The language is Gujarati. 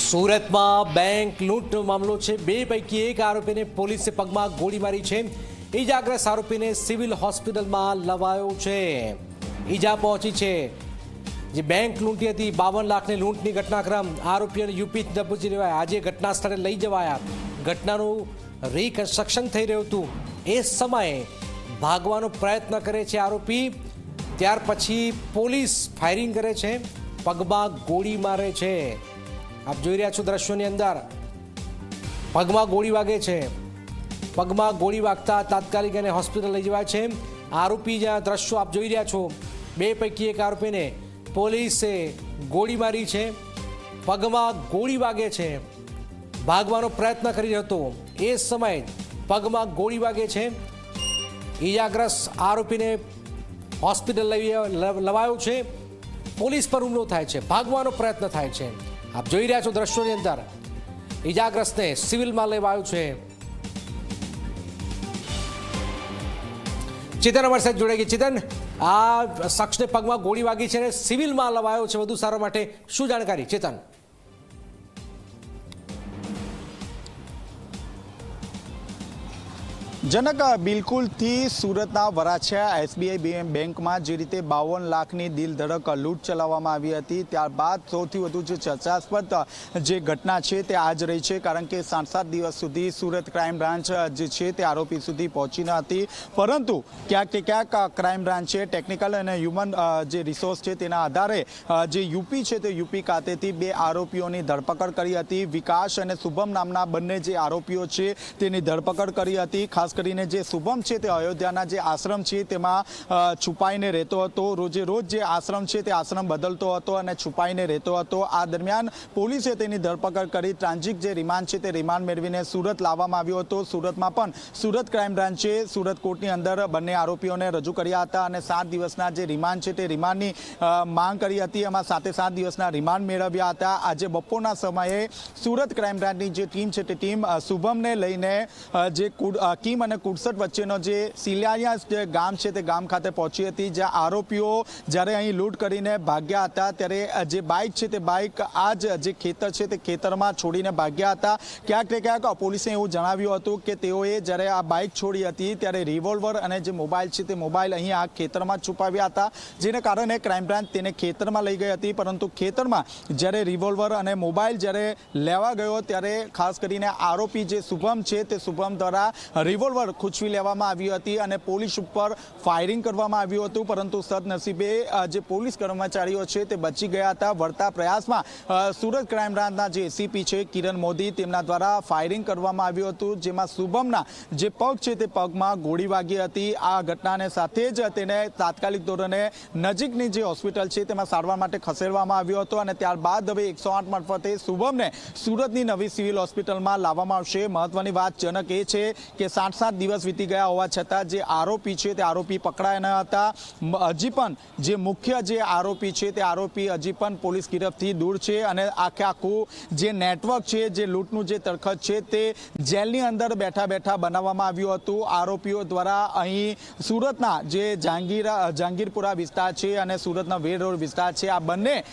સુરતમાં બેંક લૂંટનો મામલો છે। બે પૈકી એક આરોપીને પોલીસે પગમાં ગોળી મારી છે। ઈજાગ્રસ્ત આરોપીને સિવિલ હોસ્પિટલમાં લવાયો છે। ઈજા પહોંચી છે। જે બેંક લૂંટી હતી 52 લાખની લૂંટની ઘટનાક્રમ આરોપીઓને યુપી દબોચી લેવાયા। આજે ઘટના સ્થળે લઈ જવાયા। ઘટનાનું રીકન્સ્ટ્રક્શન થઈ રહ્યું હતું। એ સમયે ભાગવાનો પ્રયત્ન કરે છે આરોપી। ત્યાર પછી પોલીસ ફાયરિંગ કરે છે, પગમાં ગોળી મારે છે। આપ જોઈ રહ્યા છો દ્રશ્યોની અંદર પગમાં ગોળી વાગે છે। પગમાં ગોળી વાગતા તાત્કાલિક એને હોસ્પિટલ લઈ જવાય છે। આરોપી જ્યાં દ્રશ્યો આપ જોઈ રહ્યા છો, બે પૈકી એક આરોપીને પોલીસે ગોળી મારી છે, પગમાં ગોળી વાગે છે, ભાગવાનો પ્રયત્ન કરી રહ્યો હતો। એ સમયે પગમાં ગોળી વાગે છે। ઈજાગ્રસ્ત આરોપીને હોસ્પિટલ લવાયો છે। પોલીસ પર હુમલો થાય છે, ભાગવાનો પ્રયત્ન થાય છે। આપ જોઈ રહ્યા છો દ્રશ્યોની અંદર ઈજાગ્રસ્તને સિવિલમાં લેવાયો છે। ચેતન અમારી સાથે જોડાઈ ગઈ। ચેતન, આ શખ્સને પગમાં ગોળી વાગી છે અને સિવિલમાં લવાયો છે વધુ સારવાર માટે, શું જાણકારી? ચેતન, જનક, બિલકુલથી સુરતના વરાછા એસબીઆઈ બેંકમાં જે રીતે 52 લાખની દિલ ધડક લૂંટ ચલાવવામાં આવી હતી, ત્યારબાદ સૌથી વધુ જે ચર્ચાસ્પદ જે ઘટના છે તે આજ રહી છે। કારણ કે 7 દિવસ સુધી સુરત ક્રાઇમ બ્રાન્ચ જે છે તે આરોપી સુધી પહોંચી ન હતી, પરંતુ ક્યાંક ને ક્યાંક ક્રાઇમ બ્રાન્ચે ટેકનિકલ અને હ્યુમન જે રિસોર્સ છે તેના આધારે જે યુપી છે તે યુપી ખાતેથી 2 આરોપીઓની ધરપકડ કરી હતી। વિકાસ અને શુભમ નામના બંને જે આરોપીઓ છે તેની ધરપકડ કરી હતી। ખાસ કરીને જે શુભમ છે તે અયોધ્યાના જે આશ્રમ છે તેમાં છુપાઈને રહેતો હતો। રોજે રોજ જે આશ્રમ છે તે આશ્રમ બદલતો હતો અને છુપાઈને રહેતો હતો। આ દરમિયાન પોલીસે તેની ધરપકડ કરી ટ્રાન્ઝિટ જે રિમાન્ડ છે તે રિમાન્ડ મેળવીને સુરત લાવવામાં આવ્યો હતો। સુરતમાં પણ સુરત ક્રાઇમ બ્રાન્ચે સુરત કોર્ટની અંદર બંને આરોપીઓને રજૂ કર્યા હતા અને 7 દિવસના જે રિમાન્ડ છે તે રિમાન્ડની માંગ કરી હતી। એમાં 7 દિવસના રિમાન્ડ મેળવ્યા હતા। આજે બપોરના સમયે સુરત ક્રાઇમ બ્રાન્ચની જે ટીમ છે તે ટીમ શુભમને લઈને જે કીમ અને કુડસટ વચ્ચેનો જે સિલારિયા જે ગામ છે તે ગામ ખાતે પહોંચી હતી, જ્યાં આરોપીઓ જ્યારે અહીં લૂંટ કરીને ભાગ્યા હતા ત્યારે જે બાઇક છે તે બાઇક આ જે ખેતર છે તે ખેતરમાં છોડીને ભાગ્યા હતા। ક્યાંક ને ક્યાંક પોલીસે એવું જણાવ્યું હતું કે તેઓએ જ્યારે આ બાઇક છોડી હતી ત્યારે રિવોલ્વર અને જે મોબાઈલ છે તે મોબાઈલ અહીં આ ખેતરમાં છુપાવ્યા હતા, જેને કારણે ક્રાઇમ બ્રાન્ચ તેને ખેતરમાં લઈ ગઈ હતી। પરંતુ ખેતરમાં જ્યારે રિવોલ્વર અને મોબાઈલ જ્યારે લેવા ગયો ત્યારે ખાસ કરીને આરોપી જે શુભમ છે તે શુભમ દ્વારા રિવોલ્વર ખૂંચવી લેવામાં આવી હતી અને પોલીસ ઉપર ફાયરિંગ કરવામાં આવ્યું હતું, પરંતુ સદનસીબે જે પોલીસ કર્મચારીઓ છે તે બચી ગયા હતા। વળતા પ્રયાસમાં સુરત ક્રાઇમ બ્રાન્ચના જે એસીપી છે કિરણ મોદી, તેમના દ્વારા ફાયરિંગ કરવામાં આવ્યું હતું, જેમાં શુભમના જે પગ છે તે પગમાં ગોળી વાગી હતી। આ ઘટનાને સાથે જ તેને તાત્કાલિક ધોરણે નજીકની જે હોસ્પિટલ છે તેમાં સારવાર માટે ખસેડવામાં આવ્યો હતો અને ત્યારબાદ હવે 108 મારફતે શુભમને સુરતની નવી સિવિલ હોસ્પિટલમાં લાવવામાં આવશે। મહત્વની વાત જનક એ છે કે 7 દિવસ વીતી ગયા હોવા છતાં જે આરોપી છે તે આરોપી પકડાયા ન હતા। હજી પણ જે મુખ્ય જે આરોપી છે તે આરોપી હજી પણ પોલીસ ગિરફથી દૂર છે અને આખું જે નેટવર્ક છે, જે લૂંટનું જે તરખત છે તે જેલની અંદર બેઠા બેઠા બનાવવામાં આવ્યું હતું। આરોપીઓ દ્વારા અહીં સુરતના જે જહાંગીરપુરા વિસ્તાર છે અને સુરતના વેડ રોડ વિસ્તાર છે, આ બંને